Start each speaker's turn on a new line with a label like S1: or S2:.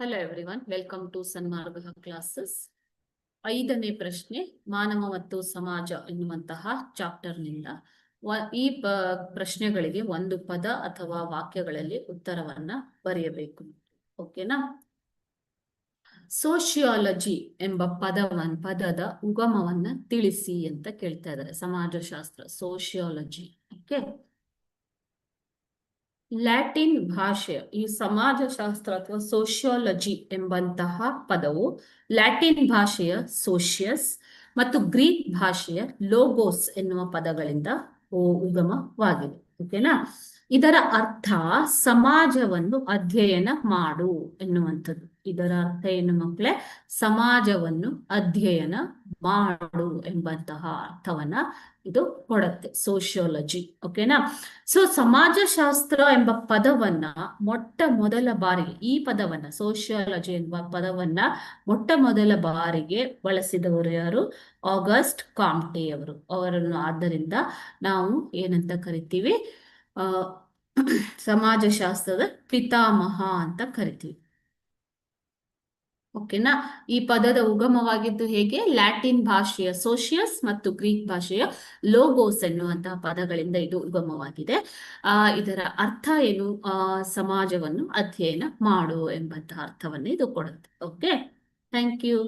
S1: Hello everyone, welcome to Sanmarga classes. 5ನೇ ಪ್ರಶ್ನೆ ಮಾನವ ಮತ್ತು ಸಮಾಜ ಎನ್ನುವಂತಹ ಚಾಪ್ಟರ್ನಿಂದ ಈ ಪ್ರಶ್ನೆಗಳಿಗೆ ಒಂದು ಪದ ಅಥವಾ ವಾಕ್ಯಗಳಲ್ಲಿ ಉತ್ತರವನ್ನ ಬರೆಯಬೇಕು. ಓಕೆನಾ? ಸೋಶಿಯಾಲಜಿ ಎಂಬ ಪದದ ಉಗಮವನ್ನ ತಿಳಿಸಿ ಅಂತ ಕೇಳ್ತಾ ಇದ್ದಾರೆ. ಸಮಾಜಶಾಸ್ತ್ರ, ಸೋಶಿಯಾಲಜಿ. ಓಕೆ, ಲ್ಯಾಟಿನ್ ಭಾಷೆಯ ಈ ಸಮಾಜಶಾಸ್ತ್ರ ಅಥವಾ ಸೋಶಿಯಾಲಜಿ ಎಂಬಂತಹ ಪದವು ಲ್ಯಾಟಿನ್ ಭಾಷೆಯ ಸೋಶಿಯಸ್ ಮತ್ತು ಗ್ರೀಕ್ ಭಾಷೆಯ ಲೋಗೋಸ್ ಎನ್ನುವ ಪದಗಳಿಂದ ಉಗಮವಾಗಿದೆ. ಓಕೆನಾ? ಇದರ ಅರ್ಥ ಸಮಾಜವನ್ನು ಅಧ್ಯಯನ ಮಾಡು ಎನ್ನುವಂಥದ್ದು. ಇದರ ಅರ್ಥ ಏನು ಮಕ್ಕಳೇ? ಸಮಾಜವನ್ನು ಅಧ್ಯಯನ ಮಾಡು ಎಂಬಂತಹ ಅರ್ಥವನ್ನ ಇದು ಕೊಡುತ್ತೆ, ಸೋಶಿಯಾಲಜಿ. ಓಕೆನಾ? ಸೊ ಸಮಾಜಶಾಸ್ತ್ರ ಎಂಬ ಪದವನ್ನ ಮೊಟ್ಟ ಮೊದಲ ಬಾರಿಗೆ, ಈ ಪದವನ್ನ ಸೋಶಿಯಾಲಜಿ ಎಂಬ ಪದವನ್ನ ಮೊಟ್ಟ ಮೊದಲ ಬಾರಿಗೆ ಬಳಸಿದವರು ಯಾರು? ಆಗಸ್ಟ್ ಕಾಮ್ಟೆ ಅವರು. ಅವರನ್ನು ಆದ್ದರಿಂದ ನಾವು ಏನಂತ ಕರಿತೀವಿ? ಸಮಾಜಶಾಸ್ತ್ರದ ಪಿತಾಮಹ ಅಂತ ಕರಿತೀವಿ. ಓಕೆನಾ? ಈ ಪದದ ಉಗಮವಾಗಿದ್ದು ಹೇಗೆ? ಲ್ಯಾಟಿನ್ ಭಾಷೆಯ ಸೋಶಿಯಸ್ ಮತ್ತು ಗ್ರೀಕ್ ಭಾಷೆಯ ಲೋಗೋಸ್ ಎನ್ನುವಂತಹ ಪದಗಳಿಂದ ಇದು ಉಗಮವಾಗಿದೆ. ಇದರ ಅರ್ಥ ಏನು? ಸಮಾಜವನ್ನು ಅಧ್ಯಯನ ಮಾಡು ಎಂಬಂತಹ ಅರ್ಥವನ್ನು ಇದು ಕೊಡುತ್ತೆ. Okay, thank you.